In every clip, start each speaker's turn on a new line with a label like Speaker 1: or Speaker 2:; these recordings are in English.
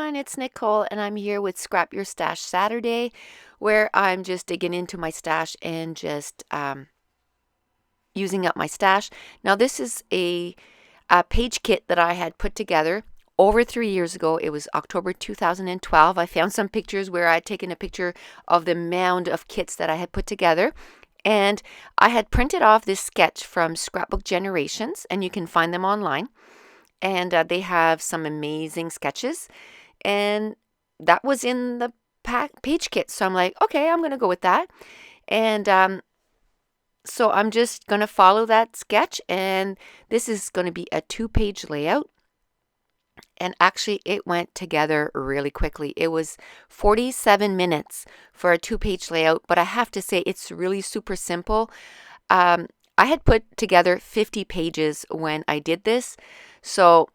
Speaker 1: everyone, it's Nicole and I'm here with Scrap Your Stash Saturday, where I'm just digging into my stash and just using up my stash. Now this is a page kit that I had put together over 3 years ago. It was October 2012. I found some pictures where I had taken a picture of the mound of kits that I had put together. And I had printed off this sketch from Scrapbook Generations, and you can find them online. And they have some amazing sketches, and that was in the page kit. So I'm like, okay, I'm going to go with that. And so I'm just going to follow that sketch, and this is going to be a 2-page layout. And actually, it went together really quickly. It was 47 minutes for a 2-page layout, but I have to say it's really super simple. I had put together 50 pages when I did this. So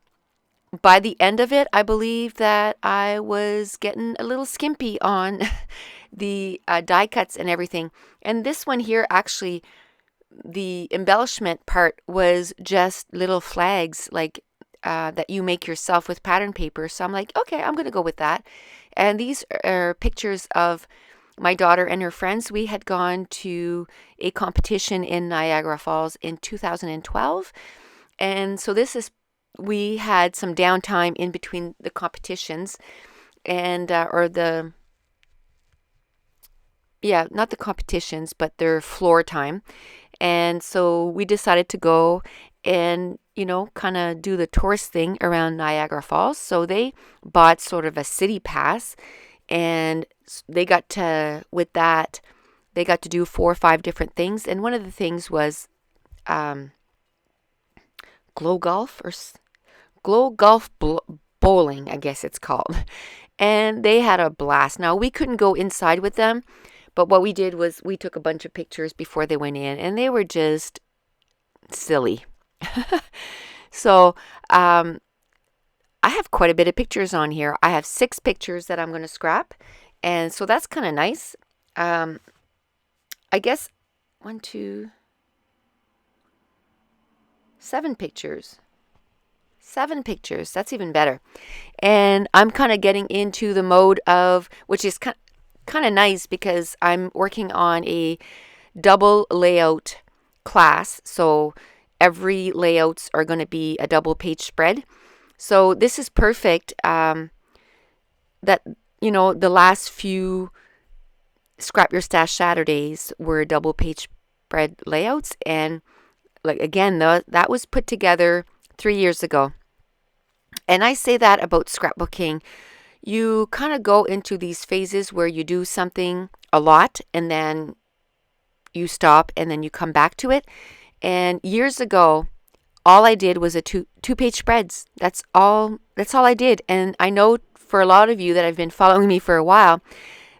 Speaker 1: by the end of it, I believe that I was getting a little skimpy on the die cuts and everything. And this one here, actually, the embellishment part was just little flags like that you make yourself with pattern paper. So I'm like, okay, I'm going to go with that. And these are pictures of my daughter and her friends. We had gone to a competition in Niagara Falls in 2012. And so we had some downtime in between the competitions and, not the competitions, but their floor time. And so we decided to go and, kind of do the tourist thing around Niagara Falls. So they bought sort of a city pass, and they got to do 4 or 5 different things. And one of the things was glow golf bowling, I guess it's called. And they had a blast. Now, we couldn't go inside with them, but what we did was we took a bunch of pictures before they went in, and they were just silly. So I have quite a bit of pictures on here. I have 6 pictures that I'm going to scrap, and so that's kind of nice. I guess 7 pictures. 7 pictures. That's even better. And I'm kind of getting into the mode of, which is kind of nice because I'm working on a double layout class. So every layouts are going to be a double page spread. So this is perfect. The last few Scrap Your Stash Saturdays were double page spread layouts. And like, again, that was put together 3 years ago. And I say that about scrapbooking. You kind of go into these phases where you do something a lot and then you stop and then you come back to it. And years ago, all I did was a two-page spreads. That's all I did. And I know for a lot of you that have been following me for a while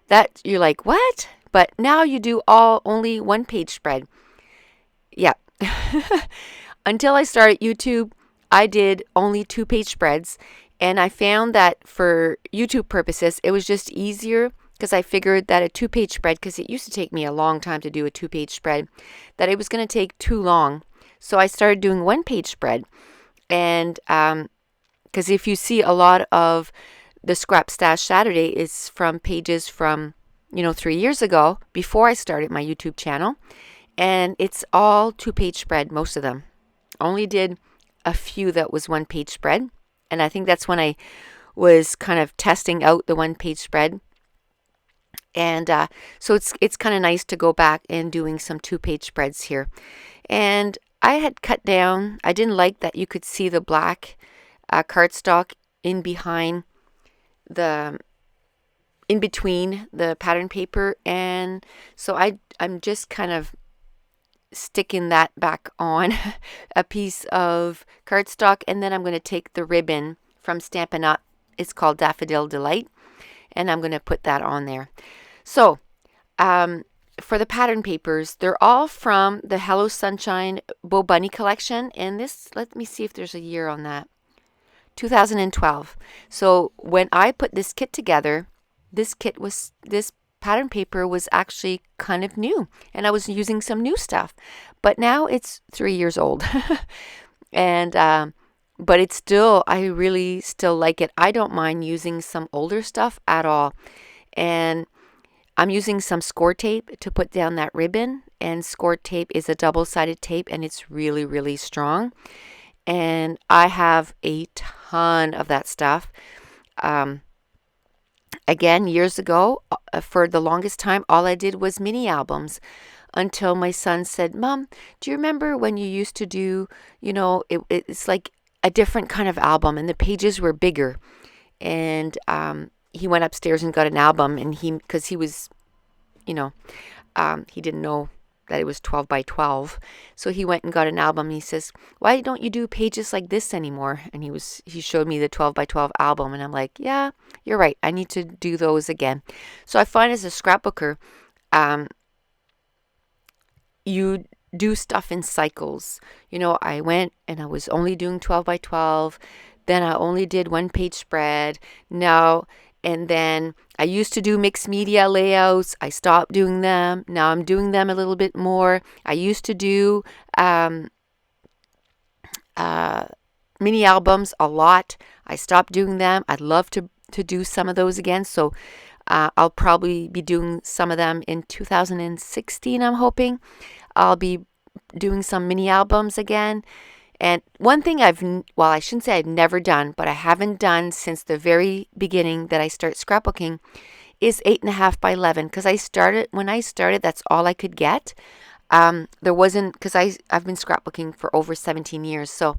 Speaker 1: that you're like, what? But now you do only 1-page spread. Yeah. Until I started YouTube, I did only 2-page spreads, and I found that for YouTube purposes, it was just easier because I figured that a 2-page spread, because it used to take me a long time to do a 2-page spread, that it was going to take too long. So I started doing 1-page spread. And because if you see a lot of the Scrap Stash Saturday is from pages from, 3 years ago, before I started my YouTube channel. And it's all 2-page spread, most of them. Only did a few that was 1-page spread. And I think that's when I was kind of testing out the 1-page spread. And so it's kind of nice to go back and doing some 2-page spreads here. And I had cut down, I didn't like that you could see the black cardstock in between the pattern paper. And so I'm just kind of sticking that back on a piece of cardstock, and then I'm going to take the ribbon from Stampin' Up. It's called Daffodil Delight, and I'm going to put that on there. So for the pattern papers, they're all from the Hello Sunshine Bo Bunny collection, and this, let me see if there's a year on that, 2012. So when I put this kit together, this pattern paper was actually kind of new, and I was using some new stuff, but now it's 3 years old. And but it's still, I really still like it. I don't mind using some older stuff at all. And I'm using some score tape to put down that ribbon, and score tape is a double-sided tape, and it's really, really strong. And I have a ton of that stuff. Again, years ago, for the longest time, all I did was mini albums until my son said, "Mom, do you remember when you used to do, it's like a different kind of album and the pages were bigger?" And he went upstairs and got an album, and because he was, he didn't know that it was 12 by 12. So he went and got an album. And he says, "Why don't you do pages like this anymore?" And he showed me the 12 by 12 album, and I'm like, "Yeah, you're right. I need to do those again." So I find as a scrapbooker, you do stuff in cycles. I went and I was only doing 12 by 12. Then I only did one page spread. And then I used to do mixed media layouts. I stopped doing them. Now I'm doing them a little bit more. I used to do mini albums a lot. I stopped doing them. I'd love to do some of those again. So I'll probably be doing some of them in 2016, I'm hoping. I'll be doing some mini albums again. And one thing I shouldn't say I've never done, but I haven't done since the very beginning that I start scrapbooking, is 8.5 by 11. Because when I started, that's all I could get. There wasn't, because I've been scrapbooking for over 17 years. So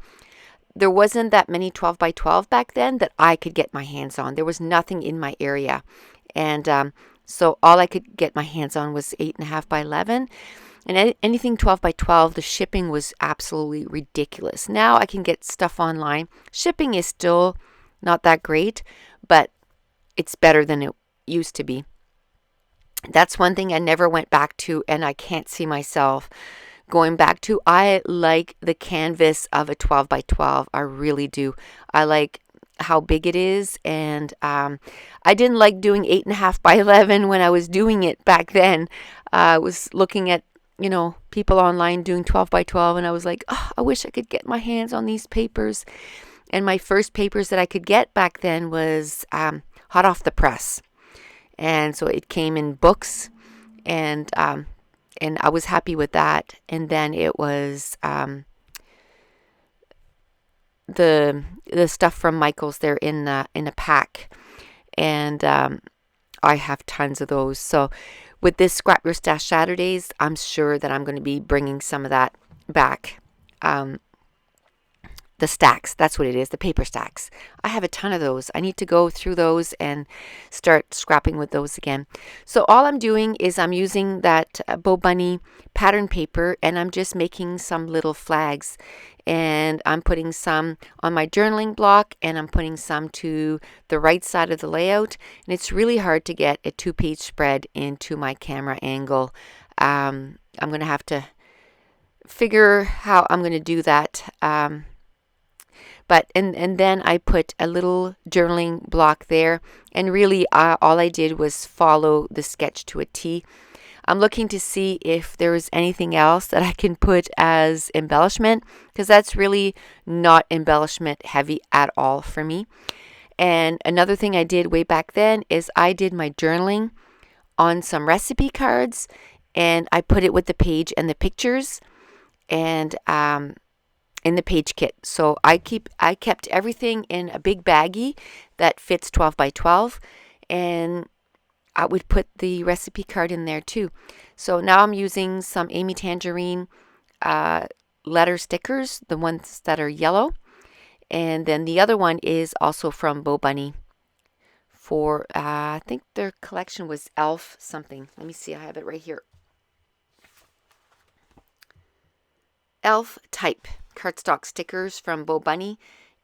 Speaker 1: there wasn't that many 12 by 12 back then that I could get my hands on. There was nothing in my area. And so all I could get my hands on was 8.5 by 11. And anything 12 by 12, the shipping was absolutely ridiculous. Now I can get stuff online. Shipping is still not that great, but it's better than it used to be. That's one thing I never went back to, and I can't see myself going back to. I like the canvas of a 12 by 12. I really do. I like how big it is, and I didn't like doing 8.5 by 11 when I was doing it back then. I was looking at people online doing 12 by 12, and I was like, oh, I wish I could get my hands on these papers. And my first papers that I could get back then was hot off the press, and so it came in books, and I was happy with that. And then it was the stuff from Michaels. They're in a pack, and I have tons of those. So with this Scrap Your Stash Saturdays, I'm sure that I'm going to be bringing some of that back. The stacks, that's what it is, the paper stacks. I have a ton of those. I need to go through those and start scrapping with those again. So all I'm doing is I'm using that Bo Bunny pattern paper, and I'm just making some little flags. And I'm putting some on my journaling block, and I'm putting some to the right side of the layout. And it's really hard to get a 2-page spread into my camera angle. I'm going to have to figure how I'm going to do that. But then I put a little journaling block there, and really all I did was follow the sketch to a T. I'm looking to see if there is anything else that I can put as embellishment, because that's really not embellishment heavy at all for me. And another thing I did way back then is I did my journaling on some recipe cards, and I put it with the page and the pictures, and in the page kit. So I kept everything in a big baggie that fits 12 by 12, and I would put the recipe card in there too. So now I'm using some Amy Tangerine letter stickers, the ones that are yellow, and then the other one is also from Bo Bunny for I think their collection was Elf something. Let me see, I have it right here. Elf type cardstock stickers from Bo Bunny,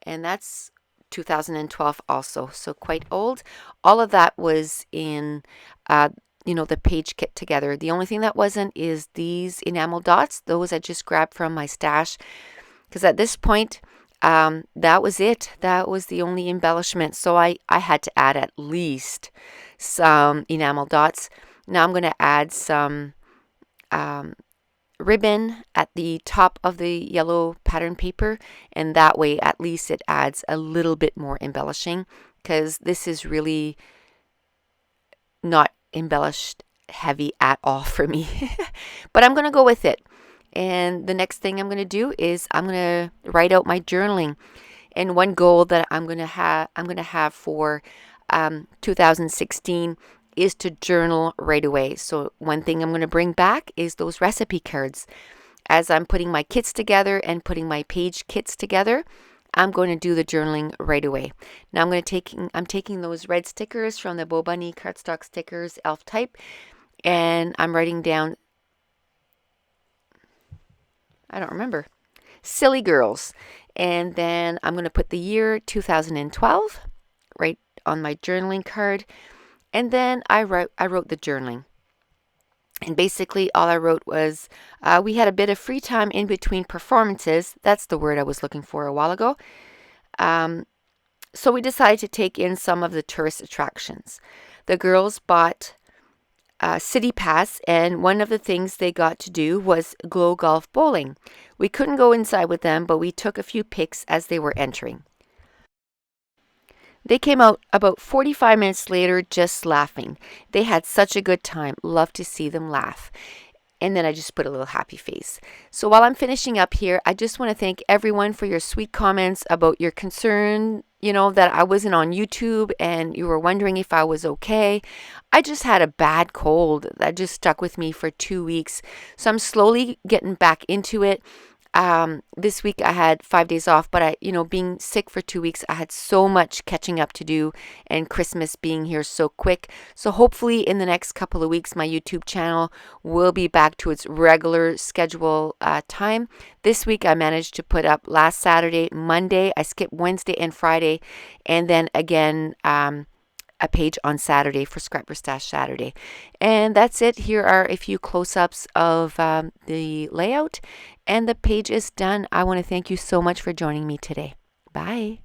Speaker 1: and that's 2012 also, so quite old. All of that was in the page kit together. The only thing that wasn't is these enamel dots. Those I just grabbed from my stash, because at this point that was it. That was the only embellishment, so I had to add at least some enamel dots. Now I'm going to add some ribbon at the top of the yellow pattern paper, and that way at least it adds a little bit more embellishing, because this is really not embellished heavy at all for me. But I'm going to go with it. And the next thing I'm going to do is I'm going to write out my journaling. And one goal that I'm going to have for 2016 is to journal right away. So one thing I'm going to bring back is those recipe cards. As I'm putting my kits together and putting my page kits together, I'm going to do the journaling right away. Now I'm taking those red stickers from the Bo Bunny cardstock stickers elf type, and I'm writing down, I don't remember, silly girls. And then I'm going to put the year 2012 right on my journaling card. And then I wrote the journaling. And basically all I wrote was, we had a bit of free time in between performances. That's the word I was looking for a while ago. So we decided to take in some of the tourist attractions. The girls bought a city pass, and one of the things they got to do was glow golf bowling. We couldn't go inside with them, but we took a few pics as they were entering. They came out about 45 minutes later just laughing. They had such a good time. Love to see them laugh. And then I just put a little happy face. So while I'm finishing up here, I just want to thank everyone for your sweet comments about your concern, that I wasn't on YouTube and you were wondering if I was okay. I just had a bad cold that just stuck with me for 2 weeks. So I'm slowly getting back into it. This week I had 5 days off, but being sick for 2 weeks, I had so much catching up to do, and Christmas being here so quick. So hopefully in the next couple of weeks, my YouTube channel will be back to its regular schedule time. This week I managed to put up last Saturday, Monday. I skipped Wednesday and Friday, and then again, a page on Saturday for Scrapbook Stash Saturday. And that's it. Here are a few close-ups of the layout, and the page is done. I want to thank you so much for joining me today. Bye.